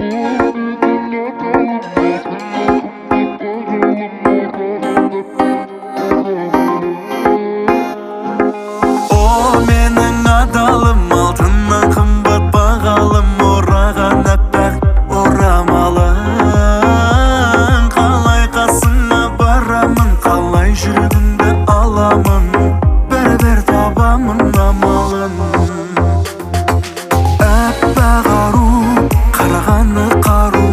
О менің адалым, алтыннан қымбат бағалым, ораған аппақ орамалың. Қалай қасыңа барамын, қалай жүрегіңді аламын, бәрібір табамын амалын. Аппақ ару, қарағаны қару,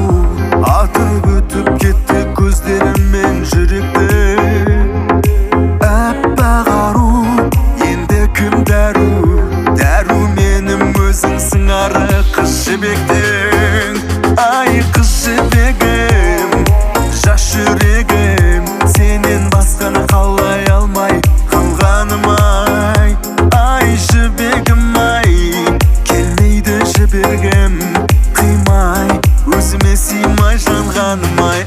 атып өтіп кетті көздерімен жүректі. Аппақ ару, енді кім дәру, дәру менің өзіңсің ары қыз жібектің. Ай қыз жібегім, жас жүрегім, сенен басқаны қалай алмай қалғаным ай. Ай жібегім ай, келмейді жібергім, қимай өзіме сыймай жанғаным ай.